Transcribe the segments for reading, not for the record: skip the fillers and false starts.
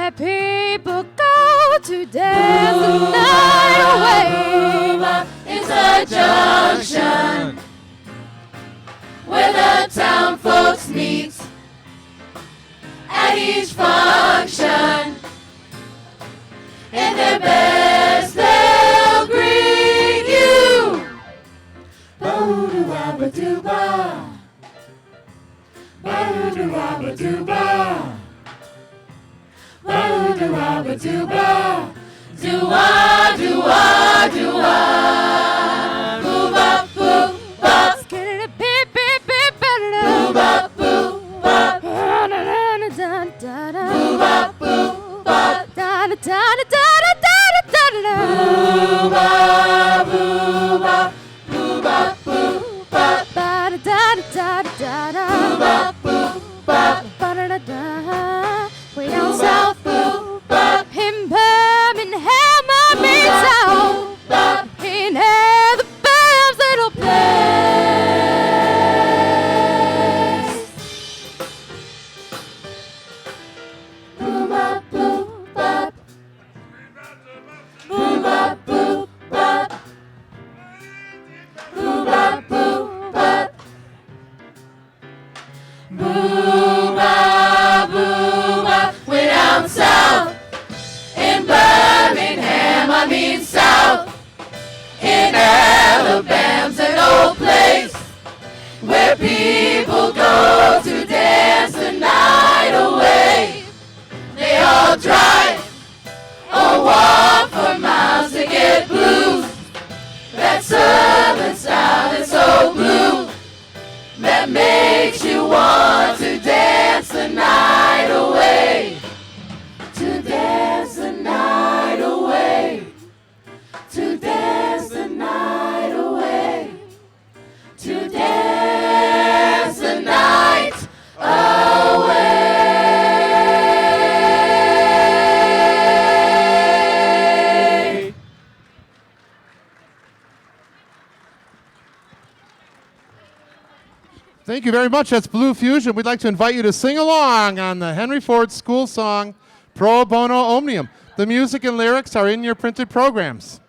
where people go to dance the night away. It's a junction where the town folks meet at each function. In their best they'll greet you. Ba-doo-ba-ba-doo-ba. Ba-doo-ba-ba-doo-ba. Ba-doo-ba-ba-doo-ba. Do-wah, do-wah, do-wah. Boo-bop, boo-bop. Boo-bop, boo-bop. Boo-bop, boo-bop. Boo-bop, boo-bop. Boo-bop, boo-bop. Boo-bop, boo-bop. Way down south, in Birmingham, I mean south, in Alabama's little place. Boo-bop, boo-bop. Boo-bop, boo-bop. Boo-bop, boo-bop. Boo-bop, boo-bop. Way down south, in Birmingham, I mean south, in Alabama's an old place where people go to dance the night away. They all drive or walk for miles to get blues. That southern style is so blue that makes you want to dance the night away. To dance the night away. To dance the night away. To dance the night away. Thank you very much. That's Blue Fusion. We'd like to invite you to sing along on the Henry Ford School song, Pro Bono Omnium. The music and lyrics are in your printed programs.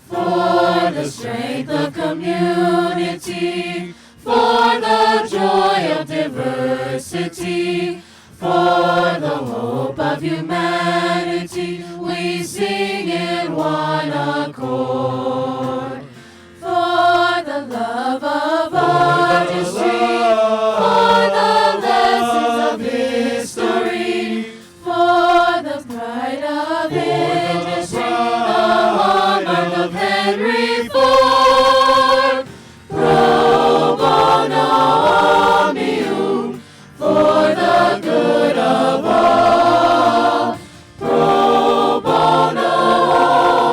For the strength of community, for the joy of diversity, for the hope of humanity, we sing in one accord. For the love of artistry, for the lessons of history, for the pride of industry, the hallmark of Henry Ford. Pro bono omnium, for the good of all. Pro bono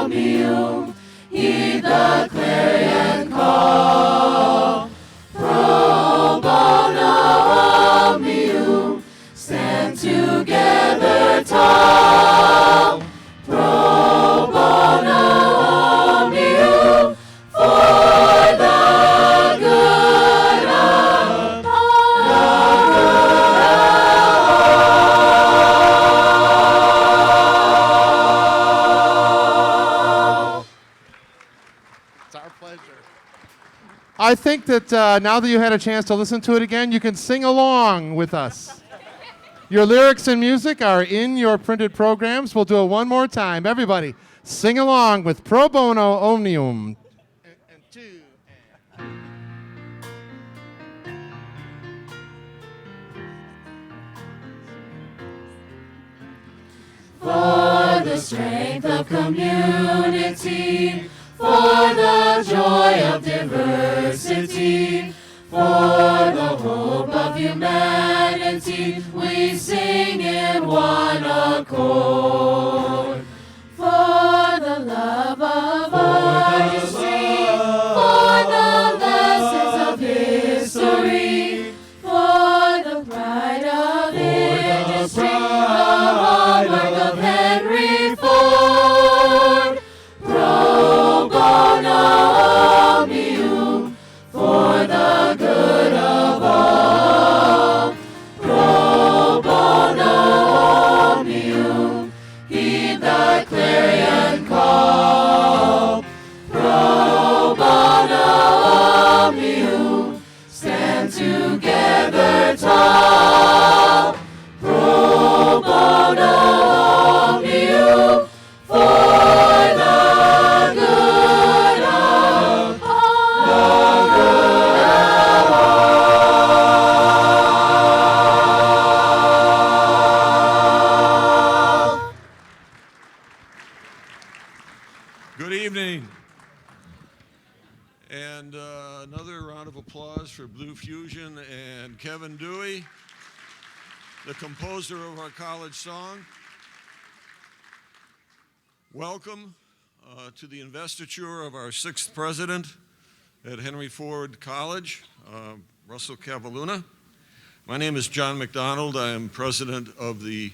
omnium, heed the clarion call. Pro bono omnium, stand together tall. Pro bono omnium, for the good of all. It's our pleasure. I think that now that you had a chance to listen to it again, you can sing along with us. Your lyrics and music are in your printed programs. We'll do it one more time. Everybody, sing along with Pro Bono Omnium. And two. For the strength of community, for the joy of diversity, for the hope of humanity, we sing in one accord. For the love of artistry, for the lessons of history, for the pride of industry, the hallmark of Henry Ford. Pro bono Good evening. And another round of applause for Blue Fusion and Kevin Dewey, the composer of our college song. Welcome to the investiture of our 6th president at Henry Ford College, Russell Kavalhuna. My name is John McDonald. I am president of the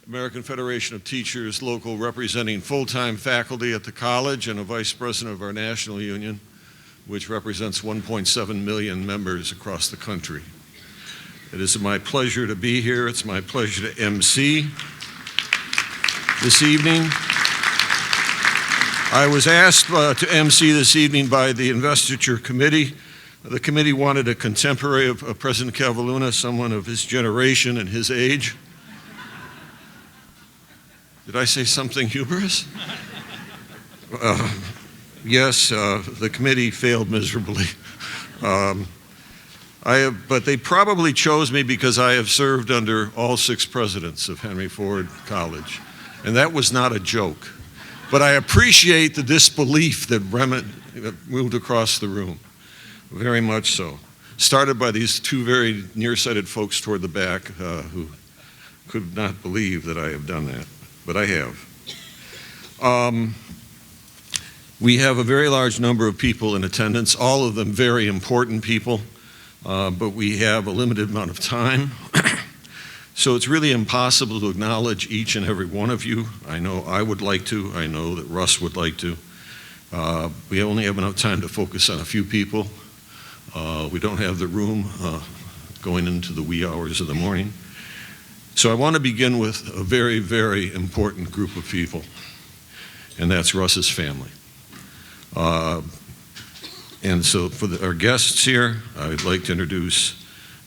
American Federation of Teachers local representing full-time faculty at the college and a vice president of our national union, which represents 1.7 million members across the country. It is my pleasure to be here. It's my pleasure to MC this evening. I was asked to MC this evening by the investiture committee. The committee wanted a contemporary of President Kavalhuna, someone of his generation and his age. Did I say something hubris? Yes, the committee failed miserably. But they probably chose me because I have served under all 6 presidents of Henry Ford College. And that was not a joke. But I appreciate the disbelief that moved across the room. Very much so. Started by these 2 very nearsighted folks toward the back who could not believe that I have done that. But I have. We have a very large number of people in attendance, all of them very important people, but we have a limited amount of time. So it's really impossible to acknowledge each and every one of you. I know I would like to. I know that Russ would like to. We only have enough time to focus on a few people. We don't have the room going into the wee hours of the morning. So I want to begin with a very, very important group of people, and that's Russ's family. And so for our guests here, I would like to introduce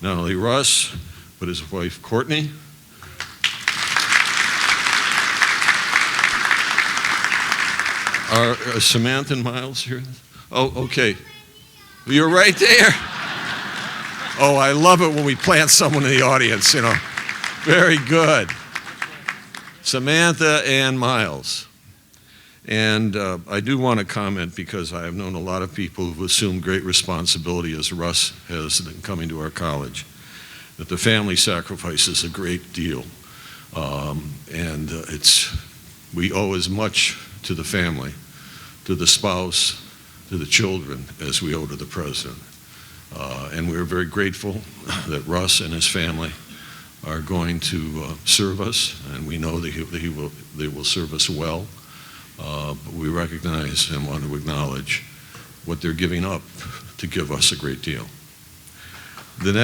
not only Russ, but his wife, Courtney. Are Samantha and Miles here? Oh, okay. You're right there. Oh, I love it when we plant someone in the audience, you know. Very good. Samantha and Miles. And I do want to comment because I have known a lot of people who've assumed great responsibility as Russ has in coming to our college, that the family sacrifices a great deal. We owe as much to the family, to the spouse, to the children, as we owe to the president. And we're very grateful that Russ and his family are going to serve us, and we know that they will serve us well. But we recognize and want to acknowledge what they're giving up to give us a great deal. The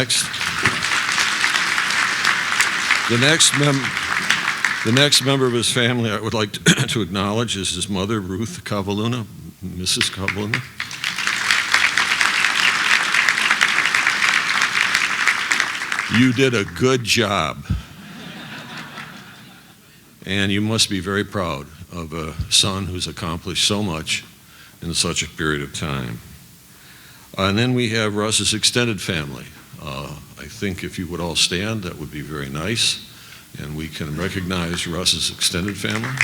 next member of his family I would like to acknowledge is his mother, Ruth Kavalhuna, Mrs. Kavalhuna. You did a good job. And you must be very proud of a son who's accomplished so much in such a period of time. And then we have Russ's extended family. I think if you would all stand, that would be very nice. And we can recognize Russ's extended family.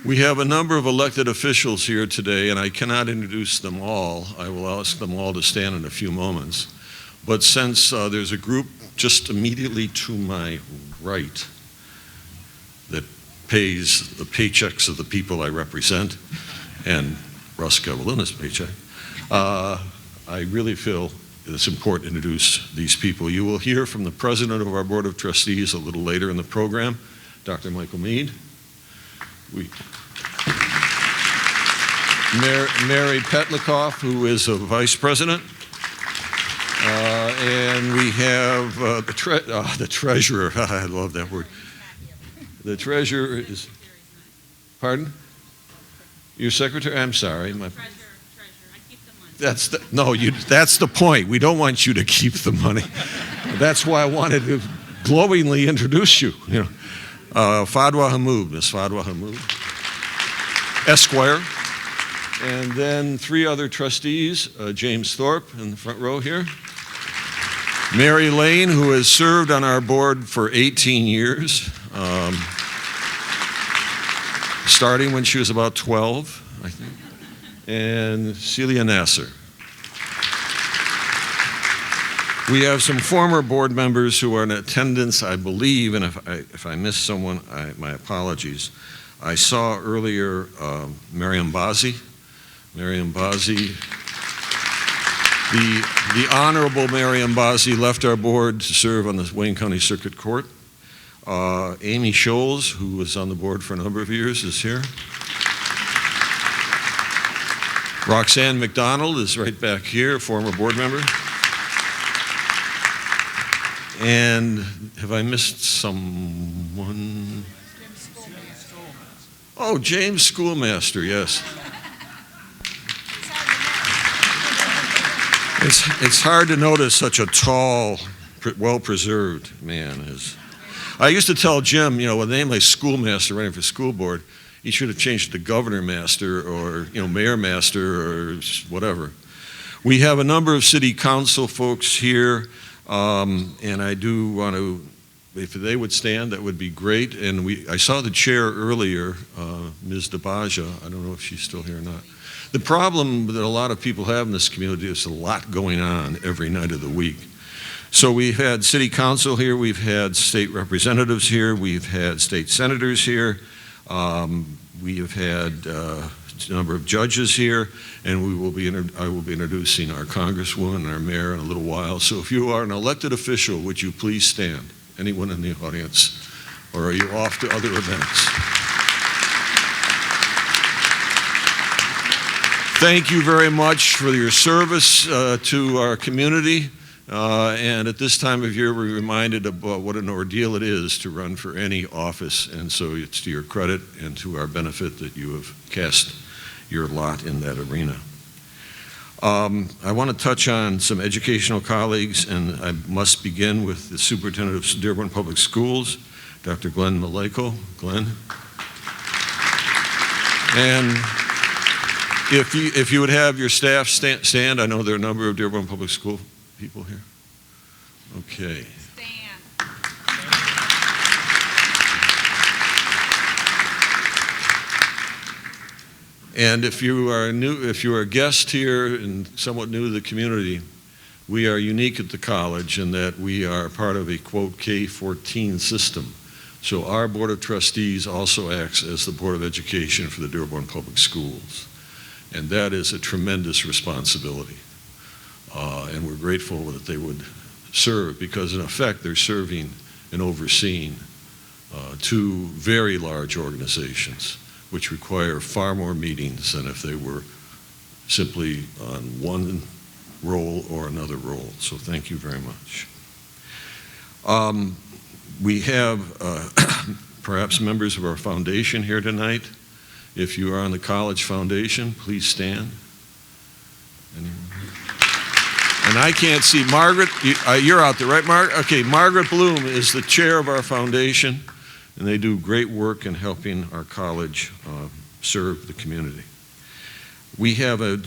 We have a number of elected officials here today, and I cannot introduce them all. I will ask them all to stand in a few moments. But since there's a group just immediately to my right that pays the paychecks of the people I represent, and Russ Kavalhuna's paycheck, I really feel it's important to introduce these people. You will hear from the president of our Board of Trustees a little later in the program, Dr. Michael Mead. Mary Petlikoff, who is a vice president. And we have the treasurer. I love that word. The treasurer is, pardon? Your secretary? I'm sorry. Treasurer. I keep the money. That's the point. We don't want you to keep the money. That's why I wanted to glowingly introduce you. You know, Fadwa Hamoud, Miss Fadwa Hamoud, Esquire, and then 3 other trustees, James Thorpe in the front row here. Mary Lane, who has served on our board for 18 years, starting when she was about 12, I think, and Celia Nasser. We have some former board members who are in attendance, I believe, and if I missed someone, my apologies. I saw earlier Mariam Bazi. Mariam Bazi, the Honorable Mariam Bazi left our board to serve on the Wayne County Circuit Court. Amy Scholes, who was on the board for a number of years, is here. Roxanne McDonald is right back here, former board member. And have I missed someone? Oh, James Schoolmaster, yes. It's hard to notice such a tall, well-preserved man. I used to tell Jim, with a name like Schoolmaster running for school board, he should have changed it to Governor Master or, Mayor Master or whatever. We have a number of city council folks here. And I do want to, if they would stand, that would be great. And I saw the chair earlier, Ms. DeBaja. I don't know if she's still here or not. The problem that a lot of people have in this community is a lot going on every night of the week. So we've had city council here, we've had state representatives here, we've had state senators here, we have had a number of judges here, and I will be introducing our congresswoman and our mayor in a little while. So if you are an elected official, would you please stand? Anyone in the audience? Or are you off to other events? Thank you very much for your service to our community. And at this time of year, we're reminded about what an ordeal it is to run for any office. And so it's to your credit and to our benefit that you have cast your lot in that arena. I want to touch on some educational colleagues, and I must begin with the superintendent of Dearborn Public Schools, Dr. Glenn Maleko. Glenn. And if you would have your staff stand, I know there are a number of Dearborn Public School people here. Okay. And if you are a guest here and somewhat new to the community, we are unique at the college in that we are part of a, quote, K-14 system. So our Board of Trustees also acts as the Board of Education for the Dearborn Public Schools. And that is a tremendous responsibility. And we're grateful that they would serve, because in effect they're serving and overseeing two very large organizations, which require far more meetings than if they were simply on one role or another role. So thank you very much. We have perhaps members of our foundation here tonight. If you are on the college foundation, please stand. Anyone? And I can't see Margaret. You're out there, right, Margaret? Okay, Margaret Bloom is the chair of our foundation, and they do great work in helping our college serve the community. We have a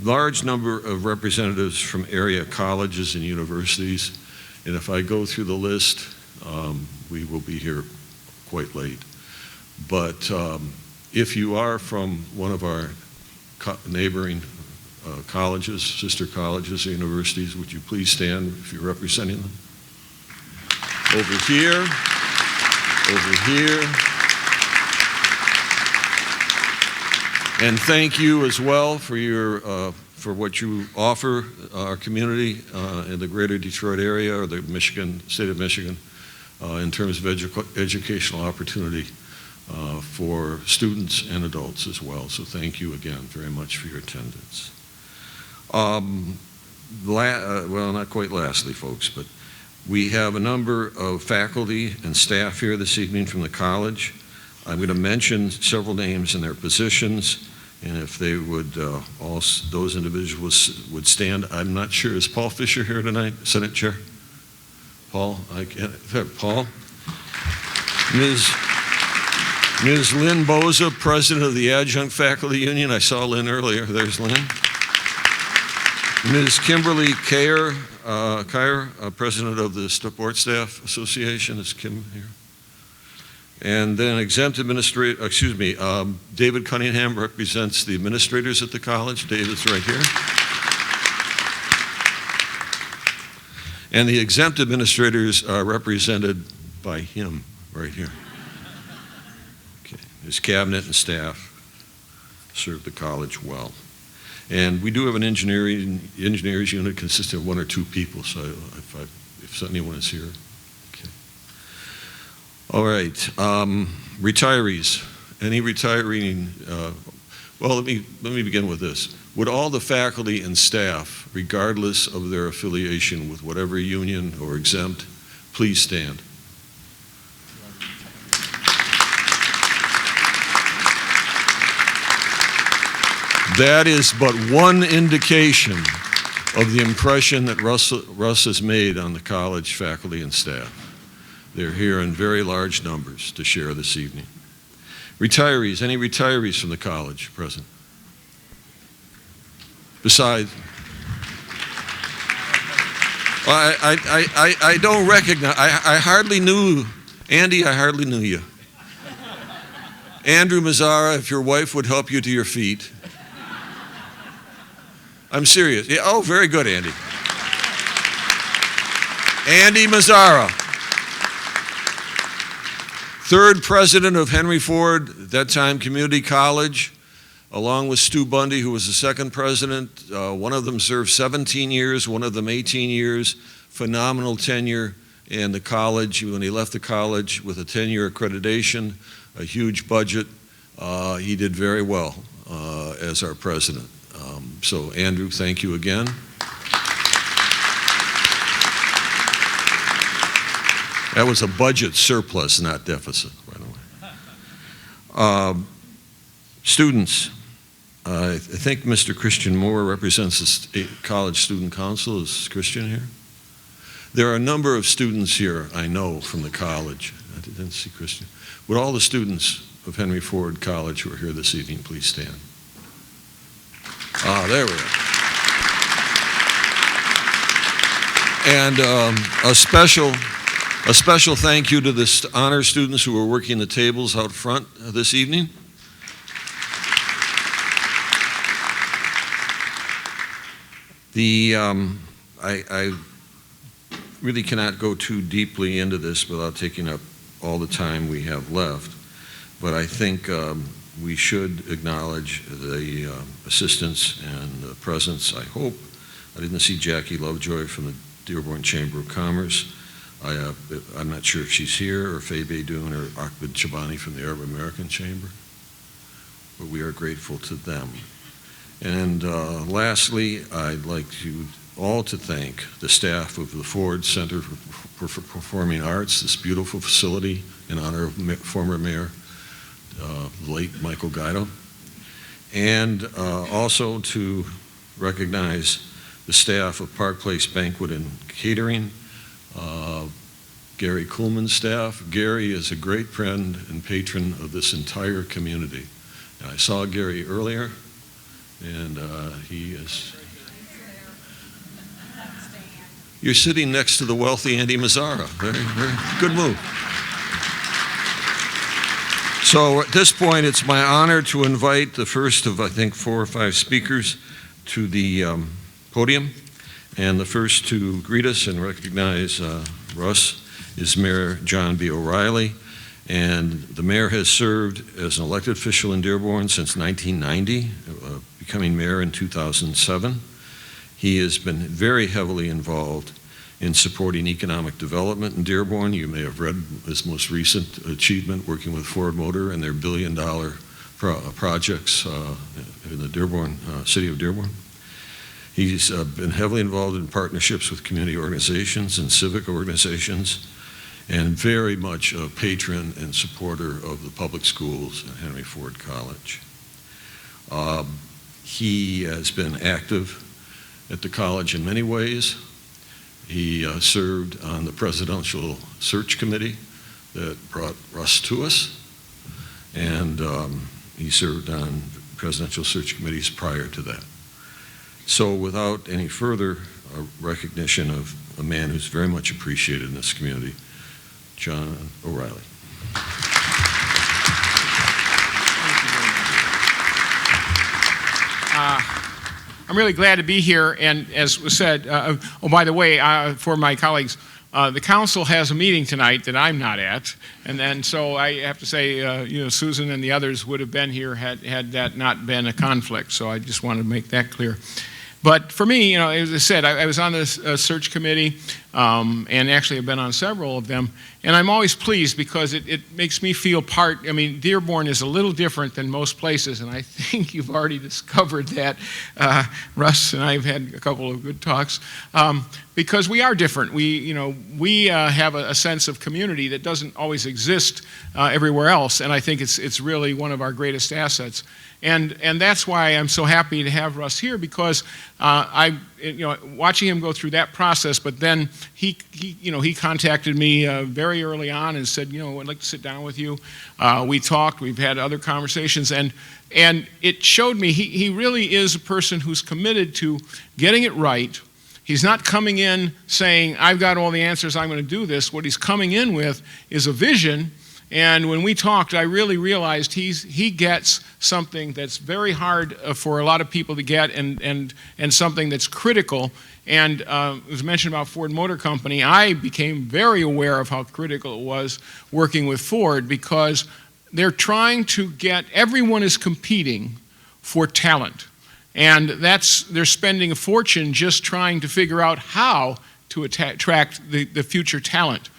large number of representatives from area colleges and universities, and if I go through the list, we will be here quite late. But if you are from one of our neighboring colleges, sister colleges, or universities, would you please stand if you're representing them? Over here, over here. And thank you as well for for what you offer our community in the greater Detroit area or the state of Michigan in terms of educational opportunity for students and adults as well. So thank you again very much for your attendance. Well, not quite lastly, folks, but we have a number of faculty and staff here this evening from the college. I'm going to mention several names and their positions, and if they would, those individuals would stand. I'm not sure, is Paul Fisher here tonight, Senate Chair? Paul, Paul? Ms. Lynn Boza, President of the Adjunct Faculty Union. I saw Lynn earlier. There's Lynn. Ms. Kimberly Kyer, President of the Support Staff Association. Is Kim here? And then David Cunningham represents the administrators at the college. David's right here. And the exempt administrators are represented by him right here. Okay. His cabinet and staff serve the college well. And we do have an engineers unit consisting of 1 or 2 people, so if anyone is here. Okay. All right, retirees. Any retiring, well, let me begin with this. Would all the faculty and staff, regardless of their affiliation with whatever union or exempt, please stand. That is but one indication of the impression that Russ has made on the college faculty and staff. They're here in very large numbers to share this evening. Retirees, any retirees from the college present? Besides, I don't recognize, I hardly knew, Andy, I hardly knew you. Andrew Mazzara, if your wife would help you to your feet. I'm serious. Yeah, oh, very good, Andy. Andy Mazzara, third president of Henry Ford, at that time Community College, along with Stu Bundy, who was the second president. One of them served 17 years, one of them 18 years. Phenomenal tenure in the college. When he left the college with a 10-year accreditation, a huge budget, he did very well as our president. So Andrew, thank you again. That was a budget surplus, not deficit, by the way. Students, I think Mr. Christian Moore represents the State College Student Council. Is Christian here? There are a number of students here, I know, from the college. I didn't see Christian. Would all the students of Henry Ford College who are here this evening please stand? Ah, there we are. And a special thank you to the honor students who are working the tables out front this evening. I really cannot go too deeply into this without taking up all the time we have left, but I think we should acknowledge the assistance and the presence, I hope. I didn't see Jackie Lovejoy from the Dearborn Chamber of Commerce. I'm not sure if she's here, or Faye Beydoun or Ahmed Shabani from the Arab American Chamber, but we are grateful to them. And lastly, I'd like you all to thank the staff of the Ford Center for Performing Arts, this beautiful facility in honor of former Mayor, late Michael Guido, and also to recognize the staff of Park Place Banquet and Catering, Gary Kuhlman's staff. Gary is a great friend and patron of this entire community. And I saw Gary earlier, and he is... You're sitting next to the wealthy Andy Mazzara. Very, very good move. So at this point, it's my honor to invite the first of, I think, 4 or 5 speakers to the podium. And the first to greet us and recognize Russ is Mayor John B. O'Reilly. And the mayor has served as an elected official in Dearborn since 1990, becoming mayor in 2007. He has been very heavily involved in supporting economic development in Dearborn. You may have read his most recent achievement working with Ford Motor and their billion-dollar projects in the Dearborn, city of Dearborn. He's been heavily involved in partnerships with community organizations and civic organizations, and very much a patron and supporter of the public schools at Henry Ford College. He has been active at the college in many ways. He served on the presidential search committee that brought Russ to us, and he served on presidential search committees prior to that. So without any further recognition of a man who's very much appreciated in this community, John O'Reilly. I'm really glad to be here, and as was said, oh, by the way, for my colleagues, the council has a meeting tonight that I'm not at, and then so I have to say, you know, Susan and the others would have been here had that not been a conflict, so I just wanted to make that clear. But for me, you know, as I said, I was on this search committee, and actually I've been on several of them, and I'm always pleased because it makes me feel part. I mean, Dearborn is a little different than most places, and I think you've already discovered that. Russ and I have had a couple of good talks, because we are different. We have a sense of community that doesn't always exist everywhere else, and I think it's really one of our greatest assets. And that's why I'm so happy to have Russ here, because watching him go through that process, but then he contacted me very early on and said, you know, I'd like to sit down with you. We talked, we've had other conversations, and it showed me he really is a person who's committed to getting it right. He's not coming in saying, I've got all the answers, I'm going to do this. What he's coming in with is a vision. And when we talked, I really realized he gets something that's very hard for a lot of people to get, and something that's critical. And it was mentioned about Ford Motor Company. I became very aware of how critical it was working with Ford, because they're trying to get, everyone is competing for talent. And they're spending a fortune just trying to figure out how to attract the future talent.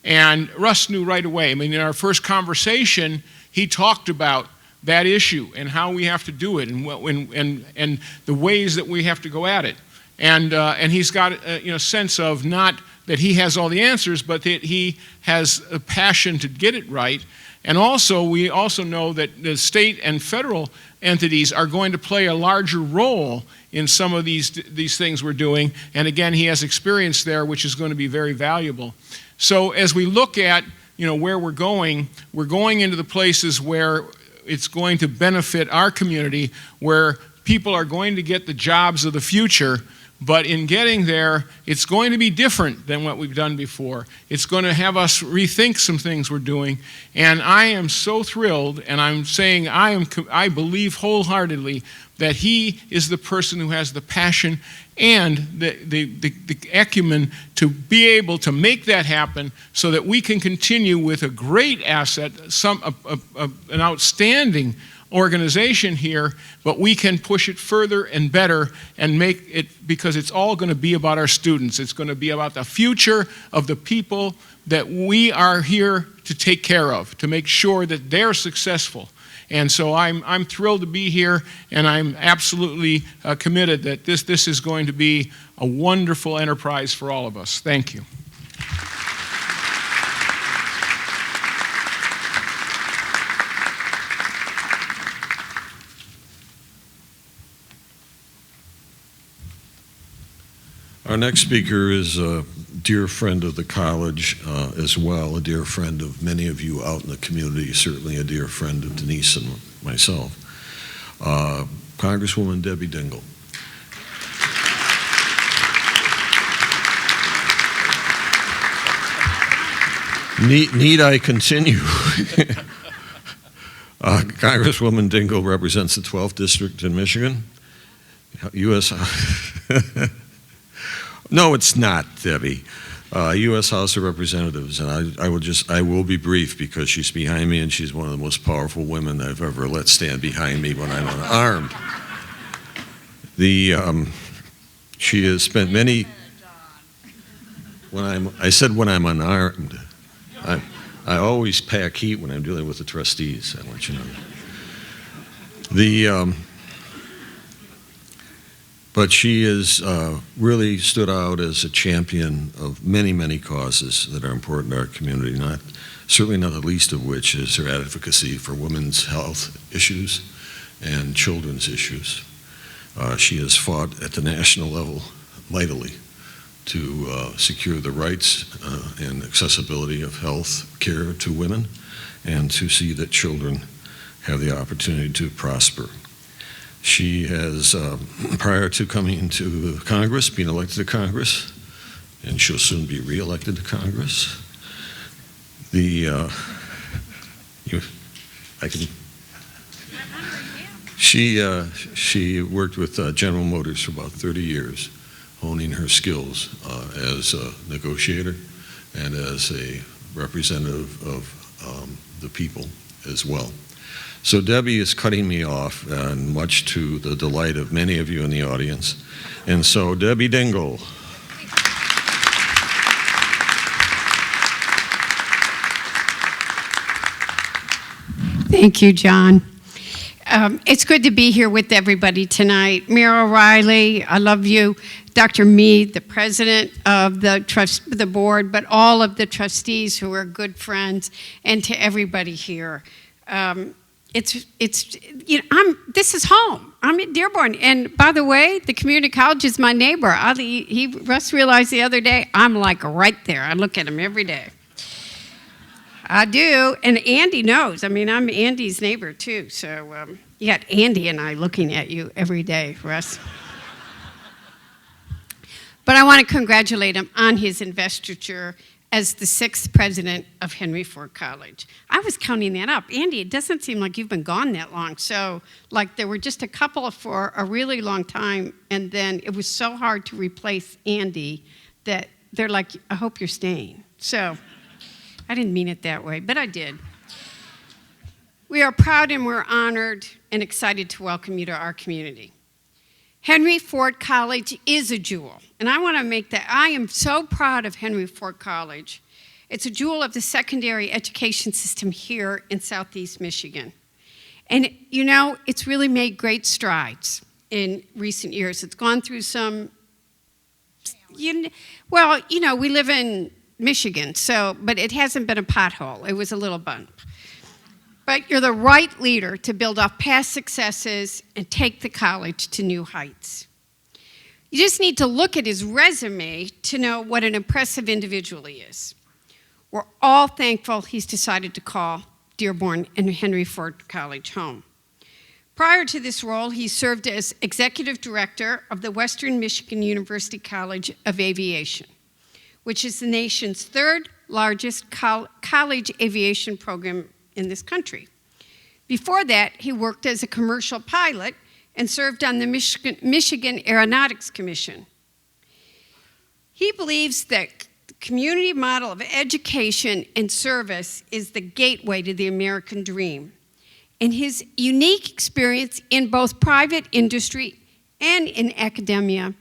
And Russ knew right away. I mean, in our first conversation, he talked about that issue and how we have to do it, and the ways that we have to go at it. And he's got a sense of not that he has all the answers, but that he has a passion to get it right. And also, we also know that the state and federal entities are going to play a larger role in some of these things we're doing. And again, he has experience there, which is going to be very valuable. So as we look at, you know, where we're going into the places where it's going to benefit our community, where people are going to get the jobs of the future. But in getting there, it's going to be different than what we've done before. It's going to have us rethink some things we're doing. And I am so thrilled, and I'm saying I believe wholeheartedly that he is the person who has the passion and the acumen to be able to make that happen, so that we can continue with a great asset, an outstanding organization here, but we can push it further and better and make it, because it's all going to be about our students. It's going to be about the future of the people that we are here to take care of, to make sure that they're successful. And so I'm thrilled to be here, and I'm absolutely committed that this is going to be a wonderful enterprise for all of us. Thank you. Our next speaker is a dear friend of the college as well, a dear friend of many of you out in the community, certainly a dear friend of Denise and myself, Congresswoman Debbie Dingell. Need I continue? Congresswoman Dingell represents the 12th District in Michigan, U.S. No, it's not, Debbie. U.S. House of Representatives, and I will be brief, because she's behind me and she's one of the most powerful women I've ever let stand behind me when I'm unarmed. She has spent many. When I'm unarmed, I always pack heat when I'm dealing with the trustees. I want you to know. But she has really stood out as a champion of many, many causes that are important to our community, certainly not the least of which is her advocacy for women's health issues and children's issues. She has fought at the national level mightily to secure the rights and accessibility of health care to women, and to see that children have the opportunity to prosper. She has, prior to coming into Congress, being elected to Congress, and she'll soon be re-elected to Congress. She worked with General Motors for about 30 years, honing her skills as a negotiator and as a representative of the people as well. So Debbie is cutting me off, and much to the delight of many of you in the audience. And so Debbie Dingell. Thank you, John. It's good to be here with everybody tonight. Mayor O'Reilly, I love you. Dr. Mead, the president of the board, but all of the trustees who are good friends, and to everybody here. This is home. I'm at Dearborn, and by the way, the community college is my neighbor. Russ realized the other day, I'm like right there. I look at him every day. I do, and Andy knows. I mean, I'm Andy's neighbor too, so you got Andy and I looking at you every day, Russ. But I want to congratulate him on his investiture as the 6th president of Henry Ford College. I was counting that up. Andy, it doesn't seem like you've been gone that long. So, like, there were just a couple for a really long time, and then it was so hard to replace Andy that they're like, I hope you're staying. So, I didn't mean it that way, but I did. We are proud and we're honored and excited to welcome you to our community. Henry Ford College is a jewel, and I want to make that. I am so proud of Henry Ford College. It's a jewel of the secondary education system here in Southeast Michigan. And you know, it's really made great strides in recent years. It's gone through some, we live in Michigan, but it hasn't been a pothole. It was a little bump. But you're the right leader to build off past successes and take the college to new heights. You just need to look at his resume to know what an impressive individual he is. We're all thankful he's decided to call Dearborn and Henry Ford College home. Prior to this role, he served as executive director of the Western Michigan University College of Aviation, which is the nation's 3rd largest college aviation program in this country. Before that, he worked as a commercial pilot and served on the Michigan Aeronautics Commission. He believes that the community model of education and service is the gateway to the American dream. And his unique experience in both private industry and in academia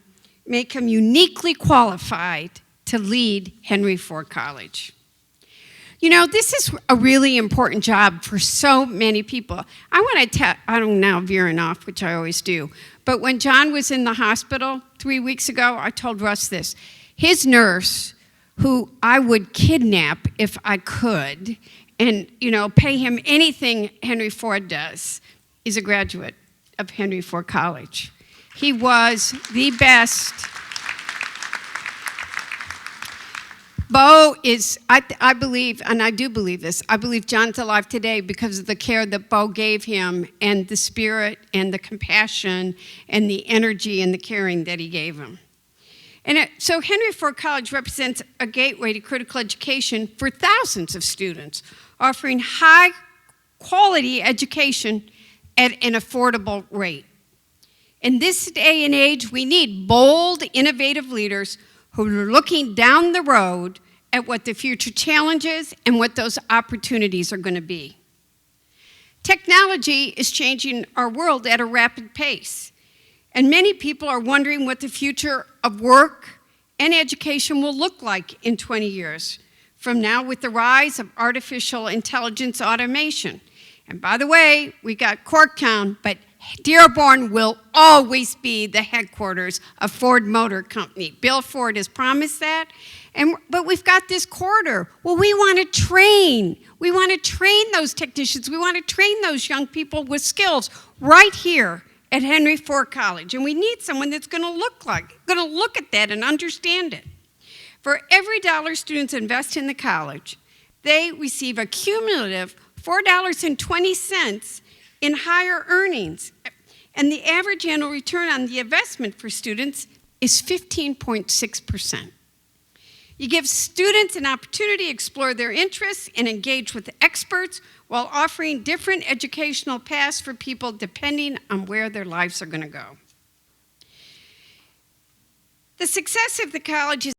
make him uniquely qualified to lead Henry Ford College. You know, this is a really important job for so many people. I'm now veering off, which I always do, but when John was in the hospital 3 weeks ago, I told Russ this. His nurse, who I would kidnap if I could, and, pay him anything Henry Ford does, is a graduate of Henry Ford College. He was the best. Bo is, I believe, and I do believe this, I believe John's alive today because of the care that Bo gave him and the spirit and the compassion and the energy and the caring that he gave him. And so Henry Ford College represents a gateway to critical education for thousands of students, offering high quality education at an affordable rate. In this day and age, we need bold, innovative leaders who are looking down the road at what the future challenges and what those opportunities are going to be. Technology is changing our world at a rapid pace, and many people are wondering what the future of work and education will look like in 20 years from now with the rise of artificial intelligence automation. And by the way, we got Corktown, but Dearborn will always be the headquarters of Ford Motor Company. Bill Ford has promised that, but we've got this corridor. Well, we want to train. We want to train those technicians. We want to train those young people with skills right here at Henry Ford College. And we need someone that's going to look at that and understand it. For every dollar students invest in the college, they receive a cumulative $4.20 in higher earnings. And the average annual return on the investment for students is 15.6%. You give students an opportunity to explore their interests and engage with experts while offering different educational paths for people depending on where their lives are going to go. The success of the college is